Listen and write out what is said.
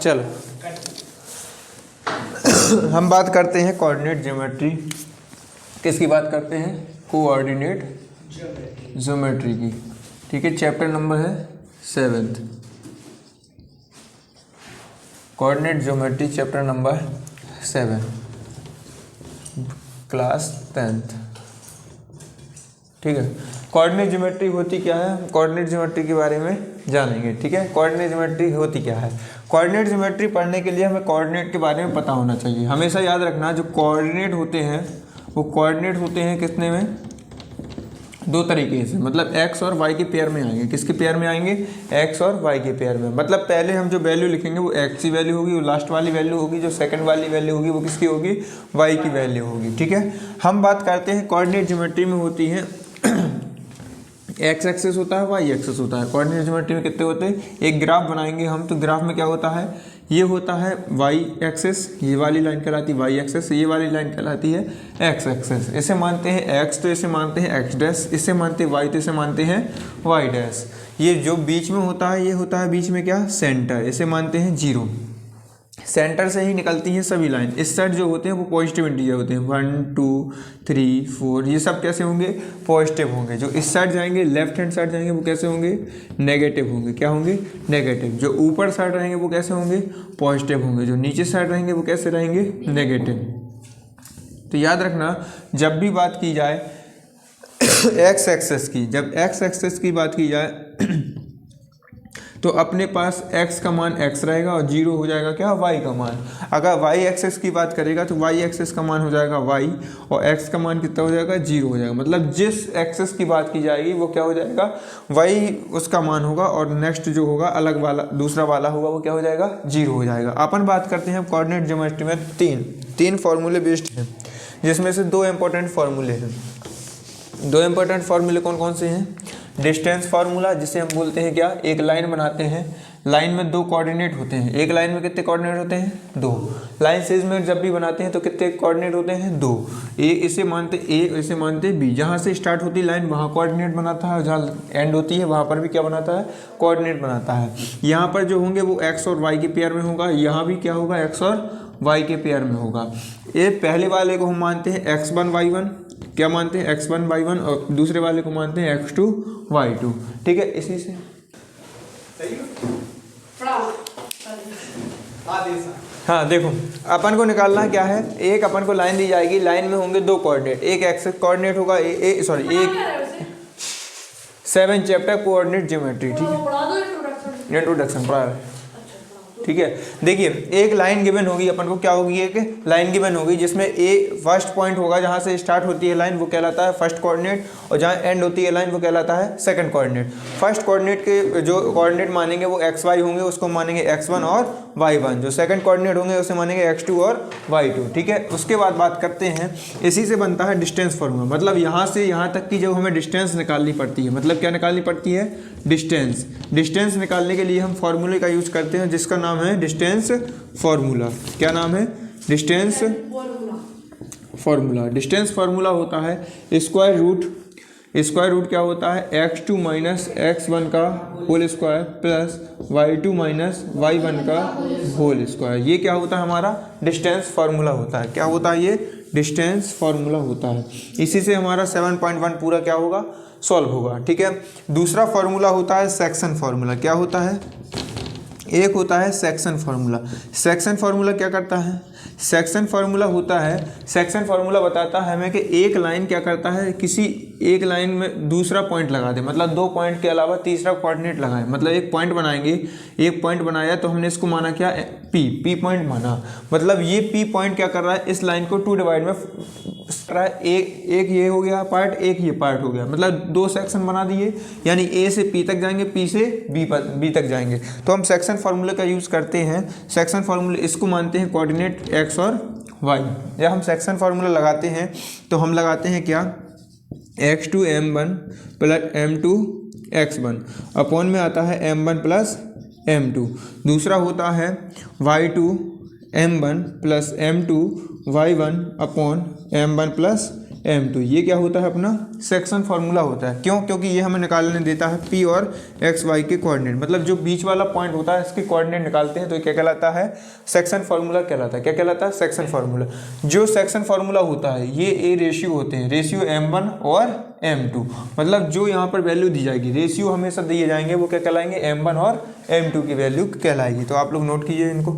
चलो हम बात करते हैं कोऑर्डिनेट ज्योमेट्री। किसकी बात करते हैं? कोऑर्डिनेट ज्योमेट्री की। ठीक है, चैप्टर नंबर है 7th, coordinate geometry chapter number 7, class 10th। ठीक है, कोऑर्डिनेट ज्योमेट्री होती क्या है, कोऑर्डिनेट ज्योमेट्री के बारे में जानेंगे। ठीक है, कोऑर्डिनेट ज्योमेट्री होती क्या है। कोऑर्डिनेट ज्योमेट्री पढ़ने के लिए हमें कोऑर्डिनेट के बारे में पता होना चाहिए। हमेशा याद रखना, जो कोऑर्डिनेट होते हैं वो कोऑर्डिनेट होते हैं कितने में? दो तरीके से, मतलब एक्स और वाई के पेयर में आएंगे। किसके पेयर में आएंगे? एक्स और वाई के पेयर में। मतलब पहले हम जो वैल्यू लिखेंगे वो एक्स की वैल्यू होगी, वो लास्ट वाली वैल्यू होगी, जो सेकंड वाली वैल्यू होगी वो किसकी होगी? वाई की वैल्यू होगी। ठीक है, हम बात करते हैं कोऑर्डिनेट ज्योमेट्री में होती है एक्स एक्सेस होता है, वाई एक्सेस होता है। कोऑर्डिनेट ज्योमेट्री में कितने होते हैं? एक ग्राफ बनाएंगे हम, तो ग्राफ में क्या होता है? ये होता है वाई एक्सेस, ये वाली लाइन कहलाती है वाई एक्सेस, ये वाली लाइन कहलाती है एक्स एक्सेस। इसे मानते हैं एक्स तो इसे मानते हैं एक्स डैश, इसे मानते हैं वाई तो इसे मानते हैं वाई डैश। ये जो बीच में होता है ये होता है बीच में क्या? सेंटर, इसे मानते हैं 0। सेंटर से ही निकलती हैं सभी लाइन। इस साइड जो होते हैं वो पॉजिटिव इंटीजर होते हैं, 1 2 3 4, ये सब कैसे होंगे? पॉजिटिव होंगे। जो इस साइड जाएंगे, लेफ्ट हैंड साइड जाएंगे, वो कैसे होंगे? नेगेटिव होंगे। क्या होंगे? नेगेटिव। जो ऊपर साइड रहेंगे वो कैसे होंगे? पॉजिटिव होंगे। जो नीचे साइड रहेंगे वो कैसे रहेंगे? नेगेटिव। तो याद रखना, जब भी बात की जाए एक्स एक्सेस की, जब एक्स एक्सेस की बात की जाए तो अपने पास x का मान x रहेगा और 0 हो जाएगा क्या? y का मान। अगर y एक्सेस की बात करेगा तो y एक्सेस का मान हो जाएगा y और x का मान कितना हो जाएगा? 0 हो जाएगा। मतलब जिस एक्सेस की बात की जाएगी वो क्या हो जाएगा? y उसका मान होगा और नेक्स्ट जो होगा अलग वाला दूसरा वाला होगा वो क्या हो जाएगा? 0 हो जाएगा। अपन बात करते हैं कोऑर्डिनेट ज्योमेट्री में तीन फार्मूले बेस्ड हैं, जिसमें से 2 इंपॉर्टेंट फार्मूले हैं। 2 इंपॉर्टेंट फार्मूले कौन कौन से हैं? डिस्टेंस फार्मूला, जिसे हम बोलते हैं क्या? एक लाइन बनाते हैं, लाइन में 2 कोऑर्डिनेट होते हैं। एक लाइन में कितने कोऑर्डिनेट होते हैं? 2। लाइन सेगमेंट जब भी बनाते हैं तो कितने कोऑर्डिनेट होते हैं? 2। इसे मानते ए, इसे मानते बी। जहाँ से स्टार्ट होती लाइन वहाँ कोऑर्डिनेट बनाता है और जहाँ एंड होती है वहाँ पर भी क्या बनाता है? कोऑर्डिनेट बनाता है। यहाँ पर जो होंगे वो एक्स और वाई के पेयर में होगा, यहाँ भी क्या होगा? एक्स और वाई के पेयर में होगा। ये पहले वाले को हम मानते हैं x1 y1, क्या मानते हैं? x1 y1, और दूसरे वाले को मानते हैं x2 y2। ठीक है, इसी से हाँ देखो, अपन को निकालना क्या है? एक अपन को लाइन दी जाएगी, लाइन में होंगे 2 कोऑर्डिनेट। एक एक्स कोऑर्डिनेट होगा एक 7 चैप्टर कोऑर्डिनेट ज्योमेट्री। ठीक है, इंट्रोडक्शन पढ़ा रहे। ठीक है, देखिए एक लाइन गिवन होगी अपन को, क्या होगी? एक लाइन गिवन होगी जिसमें ए फर्स्ट पॉइंट होगा, जहाँ से स्टार्ट होती है लाइन वो कहलाता है फर्स्ट कोऑर्डिनेट, और जहाँ एंड होती है लाइन वो कहलाता है सेकंड कोऑर्डिनेट। फर्स्ट कोऑर्डिनेट के जो कोऑर्डिनेट मानेंगे वो एक्स वाई होंगे, उसको मानेंगे x1 और y1। जो सेकंड कोऑर्डिनेट होंगे उसे मानेंगे x2 और y2। ठीक है, उसके बाद बात करते हैं, इसी से बनता है डिस्टेंस फॉर्मूला। मतलब यहाँ से यहाँ तक की जब हमें डिस्टेंस निकालनी पड़ती है, मतलब क्या निकालनी पड़ती है? डिस्टेंस। डिस्टेंस निकालने के लिए हम फॉर्मूले का यूज करते हैं जिसका नाम है डिस्टेंस फॉर्मूला। क्या नाम है? Distance formula. डिस्टेंस फॉर्मूला होता है स्क्वायर रूट। स्क्वायर रूट क्या होता है? x2 माइनस x1 का whole square plus y2 minus y1 का होल स्क्वायर। ये क्या होता है? हमारा डिस्टेंस फार्मूला होता है। क्या होता है? ये डिस्टेंस फार्मूला होता है। इसी से हमारा 7.1 पूरा क्या होगा? सॉल्व होगा। ठीक है, दूसरा फार्मूला होता है सेक्शन फार्मूला। क्या होता है? एक होता है सेक्शन फार्मूला। सेक्शन फार्मूला क्या करता है? सेक्शन फार्मूला होता है, सेक्शन फार्मूला बताता है हमें कि एक लाइन क्या करता है, किसी एक लाइन में दूसरा पॉइंट लगा दे, मतलब 2 पॉइंट के अलावा तीसरा कोऑर्डिनेट लगाए। मतलब एक पॉइंट बनाएंगे, एक पॉइंट बनाया तो हमने इसको माना क्या? पी पॉइंट माना। मतलब ये पी पॉइंट क्या कर रहा है? इस लाइन को 2 डिवाइड में कर रहा है। एक ये हो गया पार्ट, एक ये पार्ट हो गया, मतलब 2 सेक्शन बना दिए, यानी ए से पी तक जाएंगे, पी से बी तक जाएंगे। तो हम सेक्शन फार्मूले का यूज़ करते हैं। सेक्शन फार्मूले इसको मानते हैं कोऑर्डिनेट एक्स और वाई। जब हम सेक्शन फार्मूला लगाते हैं तो हम लगाते हैं क्या? x2 m1 plus m2 x1 upon में आता है m1 प्लस m2। दूसरा होता है y2 m1 plus m2 y1 upon m1 plus M2। ये क्या होता है अपना सेक्शन फार्मूला होता है। क्यों? क्योंकि ये हमें निकालने देता है P और XY के कोऑर्डिनेट, मतलब जो बीच वाला पॉइंट होता है इसके कोऑर्डिनेट निकालते हैं तो ये क्या कहलाता है, सेक्शन फार्मूला कहलाता है। क्या कहलाता है? Section formula. जो सेक्शन फार्मूला होता है ये ए रेशियो होते हैं, रेशियो M1 और M2, मतलब जो यहाँ पर वैल्यू दी जाएगी, रेशियो हमेशा दिए जाएंगे वो क्या कहलाएंगे, M1 और M2 की वैल्यू कहलाएगी। तो आप लोग नोट कीजिए इनको।